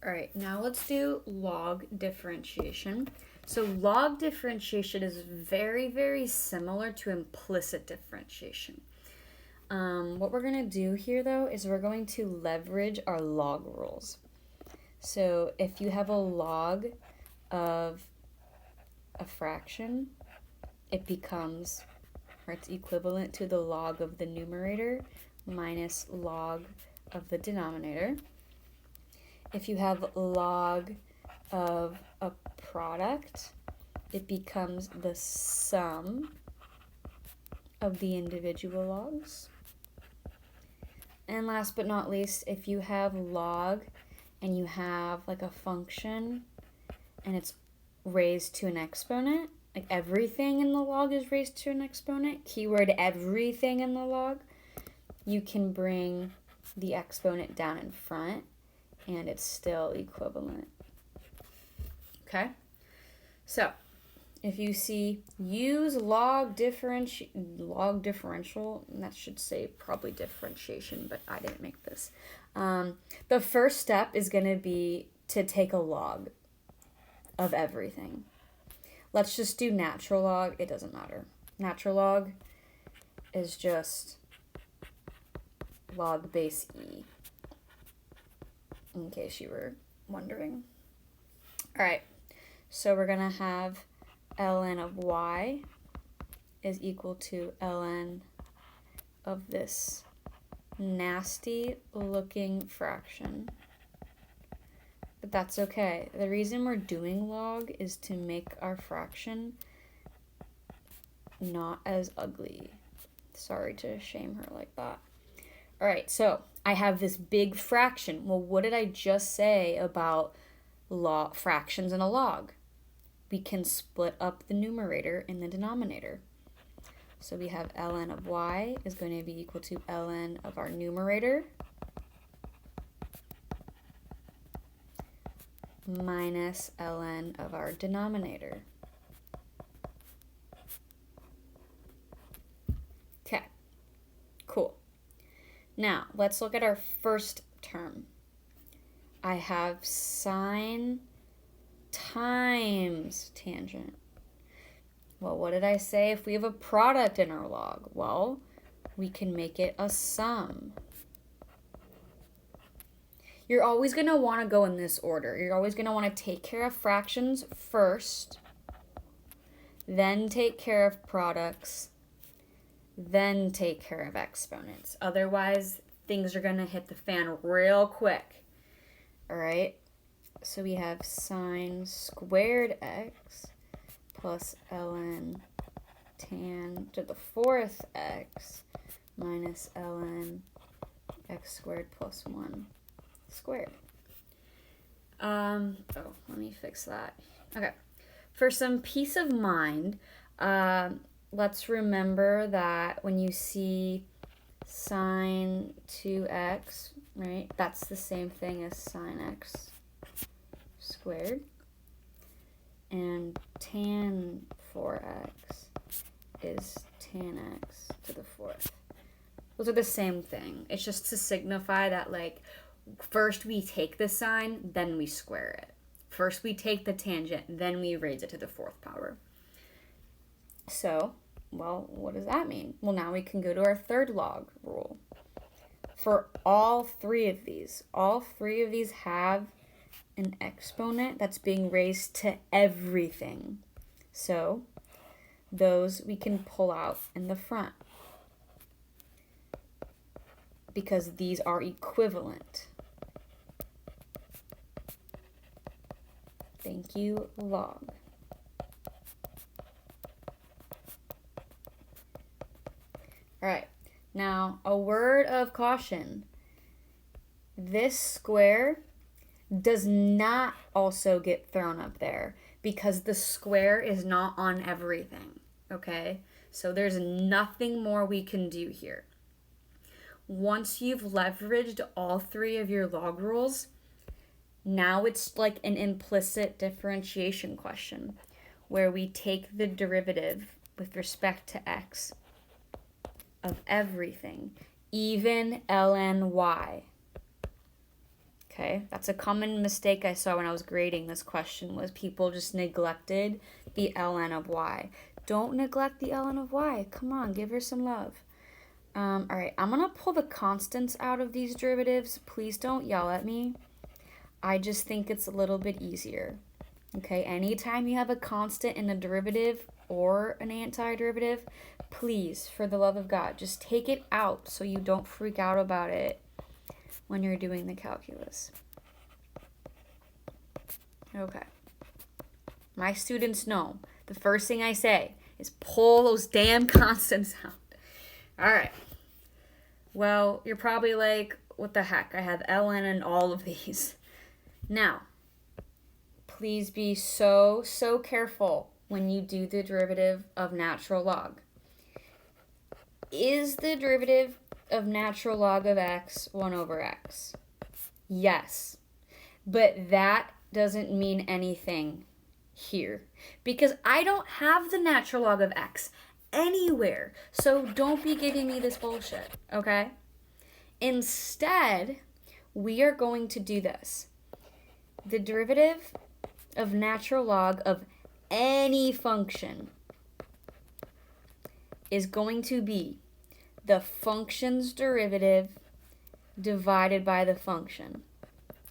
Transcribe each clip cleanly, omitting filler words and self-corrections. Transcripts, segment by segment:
All right, now let's do log differentiation. So log differentiation is very, very similar to implicit differentiation. What we're going to do here, though, is we're going to leverage our log rules. So if you have a log of a fraction, it becomes, or it's equivalent to the log of the numerator minus log of the denominator. If you have log of a product, it becomes the sum of the individual logs. And last but not least, if you have log and you have like a function and it's raised to an exponent, like everything in the log is raised to an exponent, keyword everything in the log, you can bring the exponent down in front and it's still equivalent. Okay? So, if you see use log differential, that should say probably differentiation, but I didn't make this. The first step is going to be to take a log of everything. Let's just do natural log. It doesn't matter. Natural log is just log base e, in case you were wondering. All right, so we're going to have ln of y is equal to ln of this nasty looking fraction. But that's okay. The reason we're doing log is to make our fraction not as ugly. Sorry to shame her like that. All right, so I have this big fraction. Well, what did I just say about fractions in a log? We can split up the numerator and the denominator. So we have ln of y is going to be equal to ln of our numerator minus ln of our denominator. Okay, cool. Now, let's look at our first term. I have sine times tangent. Well, what did I say? If we have a product in our log, well, we can make it a sum. You're always going to want to go in this order. You're always going to want to take care of fractions first, then take care of products, then take care of exponents. Otherwise, things are going to hit the fan real quick. All right? So we have sine squared x plus ln tan to the fourth x minus ln x squared plus 1 squared. Let me fix that. Okay. For some peace of mind, let's remember that when you see sine 2x, right, that's the same thing as sine x squared. And tan 4x is tan x to the fourth. Those are the same thing. It's just to signify that, like, first we take the sine, then we square it. First we take the tangent, then we raise it to the fourth power. So, well, what does that mean? Well, now we can go to our third log rule. For all three of these have an exponent that's being raised to everything. So, those we can pull out in the front because these are equivalent. Thank you, log. All right, now a word of caution. This square does not also get thrown up there because the square is not on everything, okay? So there's nothing more we can do here. Once you've leveraged all three of your log rules, now it's like an implicit differentiation question where we take the derivative with respect to x of everything, even ln y. Okay, that's a common mistake I saw when I was grading this question, was people just neglected the ln of y. Don't neglect the ln of y. Come on, give her some love. All right, I'm gonna pull the constants out of these derivatives. Please don't yell at me. I just think it's a little bit easier. Okay, anytime you have a constant in a derivative or an antiderivative, please, for the love of God, just take it out so you don't freak out about it when you're doing the calculus. Okay. My students know the first thing I say is pull those damn constants out. All right. Well, you're probably like, what the heck? I have ln in all of these. Now, please be so careful when you do the derivative of natural log. Is the derivative of natural log of x 1 over x? Yes. But that doesn't mean anything here, because I don't have the natural log of x anywhere. So don't be giving me this bullshit, okay? Instead, we are going to do this. The derivative of natural log of any function is going to be the function's derivative divided by the function.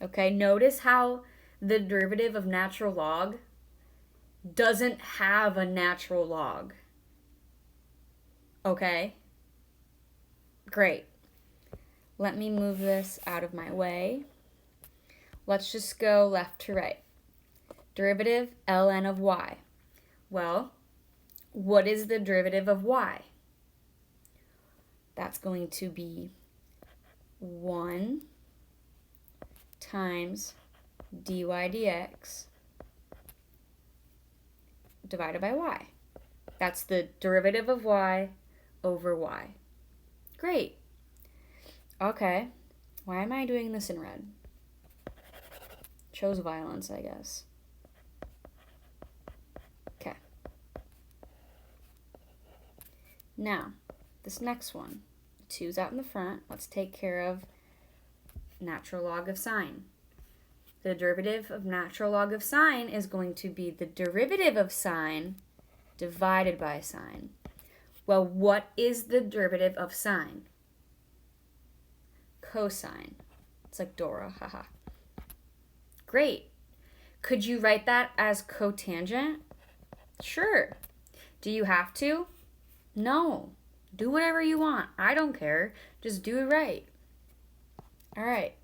Okay, notice how the derivative of natural log doesn't have a natural log. Okay? Great. Let me move this out of my way. Let's just go left to right. Derivative ln of y. Well, what is the derivative of y? That's going to be 1 times dy dx divided by y. That's the derivative of y over y. Great. Okay. Why am I doing this in red? Chose violence, I guess. Okay. Now, this next one. 2's out in the front. Let's take care of natural log of sine. The derivative of natural log of sine is going to be the derivative of sine divided by sine. Well, what is the derivative of sine? Cosine. It's like Dora, haha. Great. Could you write that as cotangent? Sure. Do you have to? No. Do whatever you want. I don't care. Just do it right. All right.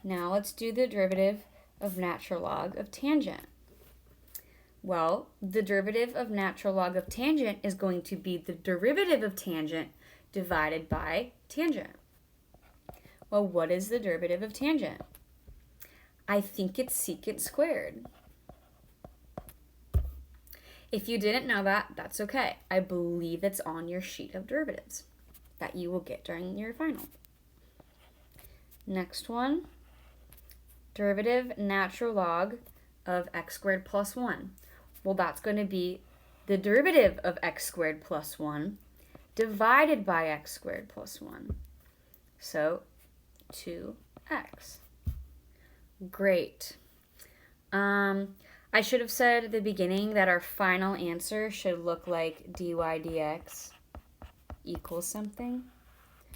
Now let's do the derivative of natural log of tangent. Well, the derivative of natural log of tangent is going to be the derivative of tangent divided by tangent. Well, what is the derivative of tangent? I think it's secant squared. If you didn't know that, that's okay. I believe it's on your sheet of derivatives that you will get during your final. Next one, derivative natural log of x squared plus 1. Well, that's going to be the derivative of x squared plus 1 divided by x squared plus 1. So 2x. Great. I should have said at the beginning that our final answer should look like dy dx equals something.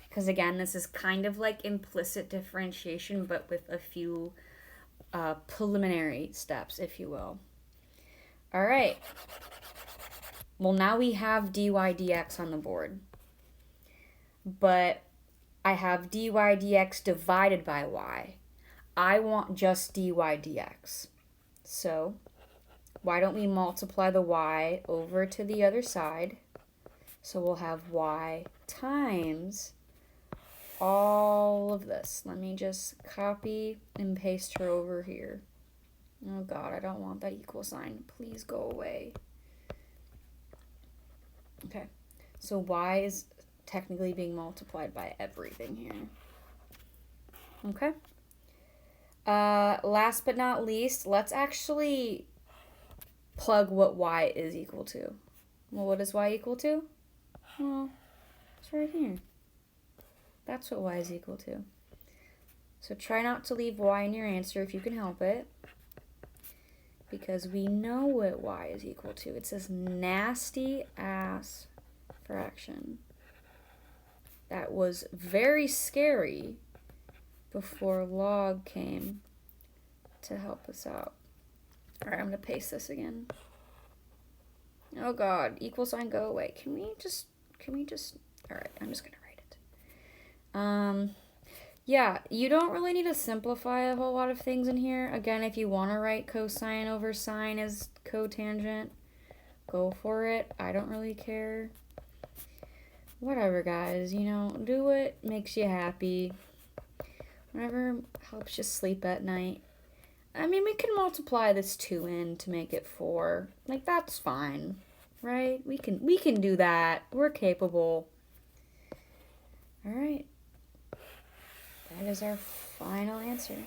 Because again, this is kind of like implicit differentiation, but with a few preliminary steps, if you will. All right. Well, now we have dy dx on the board. But I have dy dx divided by y. I want just dy dx. So why don't we multiply the y over to the other side? So we'll have y times all of this. Let me just copy and paste her over here. Oh God, I don't want that equal sign. Please go away. Okay, so y is technically being multiplied by everything here. Okay. Last but not least, let's actually plug what y is equal to. Well, what is y equal to? Well, it's right here. That's what y is equal to. So try not to leave y in your answer if you can help it, because we know what y is equal to. It's this nasty ass fraction that was very scary before log came to help us out. All right, I'm gonna paste this again. Oh God, equal sign, go away. Can we just, all right, I'm just gonna write it. Yeah, you don't really need to simplify a whole lot of things in here. Again, if you want to write cosine over sine as cotangent, go for it. I don't really care. Whatever, guys, you know, do what makes you happy. Whatever helps you sleep at night. I mean, we can multiply this 2 in to make it 4. Like, that's fine, right? We can do that. We're capable. All right. That is our final answer.